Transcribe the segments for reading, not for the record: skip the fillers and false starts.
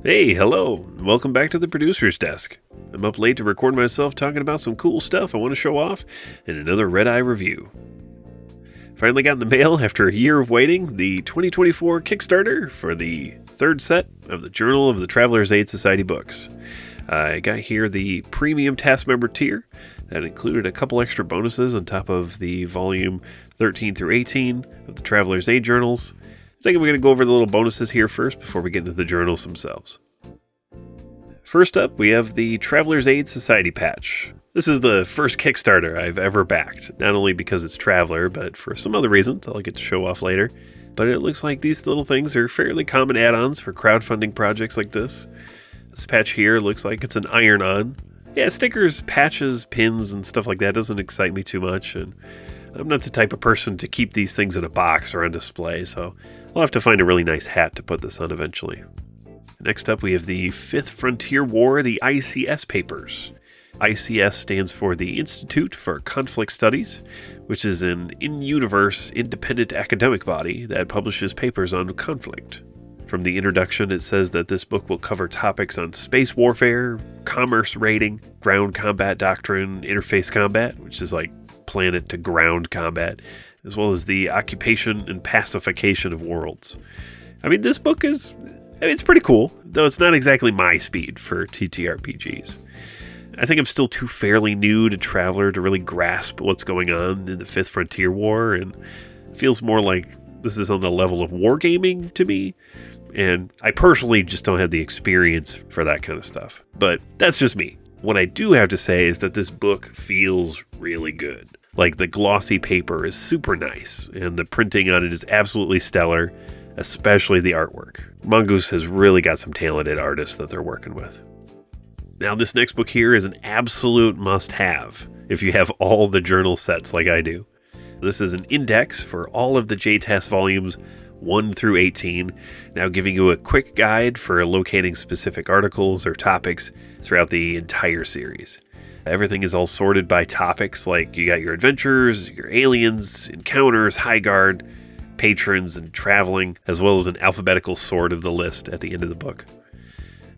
Hey, hello, and welcome back to the producer's desk. I'm up late to record myself talking about some cool stuff I want to show off in another Red Eye review. Finally got in the mail after a year of waiting the 2024 Kickstarter for the third set of the Journal of the Traveler's Aid Society books. I got here the premium task member tier that included a couple extra bonuses on top of the volume 13 through 18 of the Traveler's Aid journals. I think I'm going to go over the little bonuses here first before we get into the journals themselves. First up, we have the Traveler's Aid Society patch. This is the first Kickstarter I've ever backed, not only because it's Traveler, but for some other reasons I'll get to show off later. But it looks like these little things are fairly common add-ons for crowdfunding projects like this. This patch here looks like it's an iron-on. Yeah, stickers, patches, pins, and stuff like that doesn't excite me too much, and I'm not the type of person to keep these things in a box or on display, so I'll have to find a really nice hat to put this on eventually. Next up, we have the 5th Frontier War, the ICS papers. ICS stands for the Institute for Conflict Studies, which is an in-universe, independent academic body that publishes papers on conflict. From the introduction, it says that this book will cover topics on space warfare, commerce raiding, ground combat doctrine, interface combat, which is like planet-to-ground combat, as well as the occupation and pacification of worlds. I mean, this book it's pretty cool, though it's not exactly my speed for TTRPGs. I think I'm still too fairly new to Traveler to really grasp what's going on in the 5th Frontier War, and it feels more like this is on the level of wargaming to me, and I personally just don't have the experience for that kind of stuff. But that's just me. What I do have to say is that this book feels really good. Like, the glossy paper is super nice, and the printing on it is absolutely stellar, especially the artwork. Mongoose has really got some talented artists that they're working with. Now, this next book here is an absolute must-have if you have all the journal sets like I do. This is an index for all of the J-TAS volumes 1 through 18, now giving you a quick guide for locating specific articles or topics throughout the entire series. Everything is all sorted by topics, like you got your adventures, your aliens, encounters, high guard, patrons, and traveling, as well as an alphabetical sort of the list at the end of the book.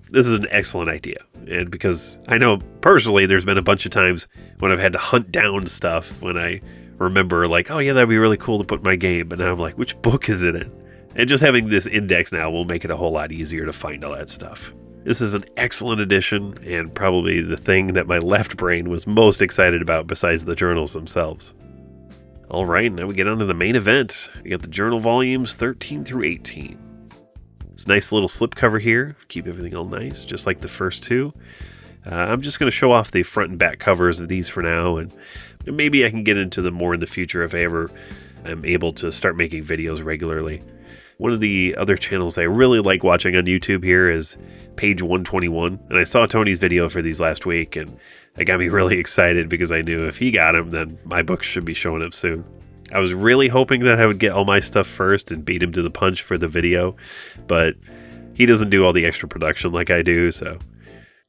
This is an excellent idea, and because I know personally there's been a bunch of times when I've had to hunt down stuff when I remember, like, oh yeah, that'd be really cool to put in my game, but now I'm like, which book is it in? And just having this index now will make it a whole lot easier to find all that stuff. This is an excellent addition, and probably the thing that my left brain was most excited about besides the journals themselves. Alright, now we get on to the main event. We got the journal volumes 13 through 18. It's a nice little slipcover here, keep everything all nice, just like the first two. I'm just going to show off the front and back covers of these for now, and maybe I can get into them more in the future if I ever am able to start making videos regularly. One of the other channels I really like watching on YouTube here is Page 121, and I saw Tony's video for these last week, and that got me really excited because I knew if he got them, then my books should be showing up soon. I was really hoping that I would get all my stuff first and beat him to the punch for the video, but he doesn't do all the extra production like I do, so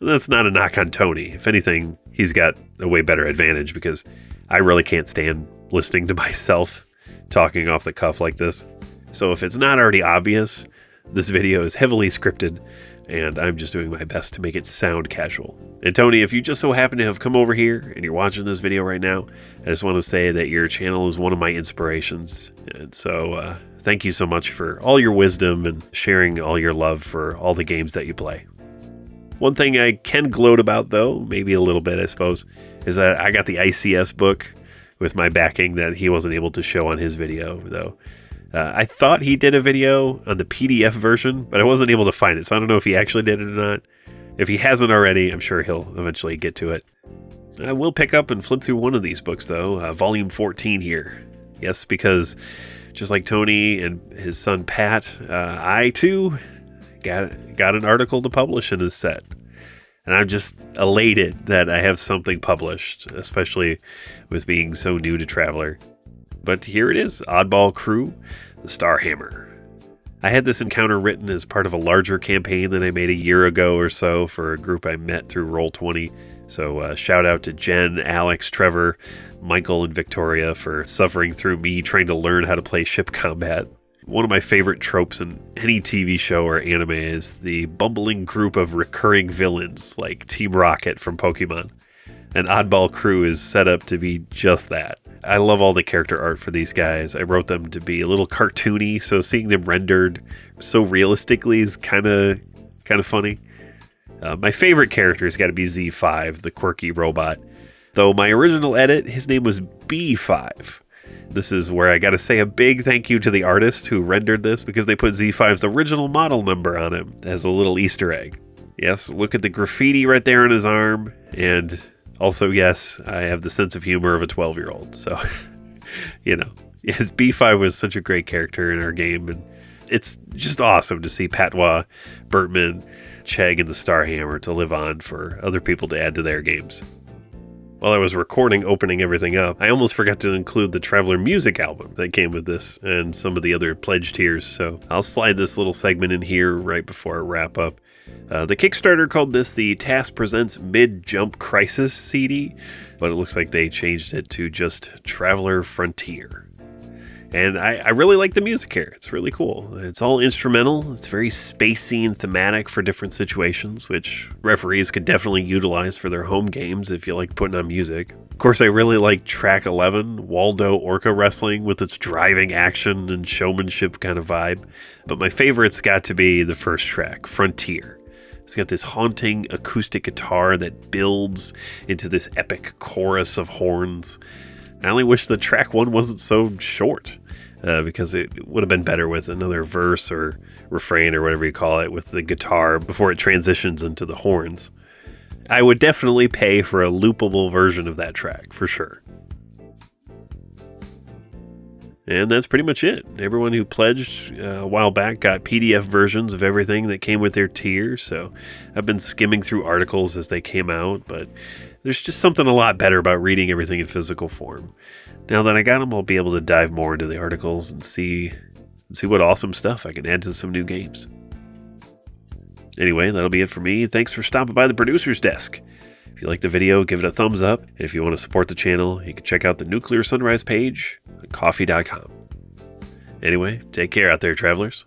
that's not a knock on Tony. If anything, he's got a way better advantage because I really can't stand listening to myself talking off the cuff like this. So if it's not already obvious, this video is heavily scripted, and I'm just doing my best to make it sound casual. And Tony, if you just so happen to have come over here and you're watching this video right now, I just want to say that your channel is one of my inspirations. And so thank you so much for all your wisdom and sharing all your love for all the games that you play. One thing I can gloat about, though, maybe a little bit, I suppose, is that I got the ICS book with my backing that he wasn't able to show on his video, though. I thought he did a video on the PDF version, but I wasn't able to find it, so I don't know if he actually did it or not. If he hasn't already, I'm sure he'll eventually get to it. I will pick up and flip through one of these books, though, volume 14 here. Yes, because just like Tony and his son Pat, I too got an article to publish in this set. And I'm just elated that I have something published, especially with being so new to Traveler. But here it is, Oddball Crew, the Starhammer. I had this encounter written as part of a larger campaign that I made a year ago or so for a group I met through Roll20. So shout out to Jen, Alex, Trevor, Michael, and Victoria for suffering through me trying to learn how to play ship combat. One of my favorite tropes in any TV show or anime is the bumbling group of recurring villains like Team Rocket from Pokemon. An Oddball Crew is set up to be just that. I love all the character art for these guys. I wrote them to be a little cartoony, so seeing them rendered so realistically is kind of funny. My favorite character has got to be Z5, the quirky robot. Though my original edit, his name was B5. This is where I got to say a big thank you to the artist who rendered this, because they put Z5's original model number on him as a little Easter egg. Yes, look at the graffiti right there on his arm, and also, yes, I have the sense of humor of a 12-year-old, so, yes, B5 was such a great character in our game, and it's just awesome to see Patois, Bertman, Chegg, and the Starhammer to live on for other people to add to their games. While I was recording opening everything up, I almost forgot to include the Traveler music album that came with this and some of the other pledge tiers, so I'll slide this little segment in here right before I wrap up. The Kickstarter called this the TAS Presents Mid-Jump Crisis CD, but it looks like they changed it to just Traveler Frontier. And I really like the music here. It's really cool. It's all instrumental. It's very spacey and thematic for different situations, which referees could definitely utilize for their home games if you like putting on music. Of course, I really like track 11, Waldo Orca Wrestling, with its driving action and showmanship kind of vibe. But my favorite's got to be the first track, Frontier. It's got this haunting acoustic guitar that builds into this epic chorus of horns. I only wish the track 1 wasn't so short. Because it would have been better with another verse or refrain or whatever you call it with the guitar before it transitions into the horns. I would definitely pay for a loopable version of that track, for sure. And that's pretty much it. Everyone who pledged a while back got PDF versions of everything that came with their tier, so I've been skimming through articles as they came out, but there's just something a lot better about reading everything in physical form. Now that I got them, I'll be able to dive more into the articles and see what awesome stuff I can add to some new games. Anyway, that'll be it for me. Thanks for stopping by the producer's desk. If you liked the video, give it a thumbs up. And if you want to support the channel, you can check out the Nuclear Sunrise page at Ko-fi.com. Anyway, take care out there, travelers.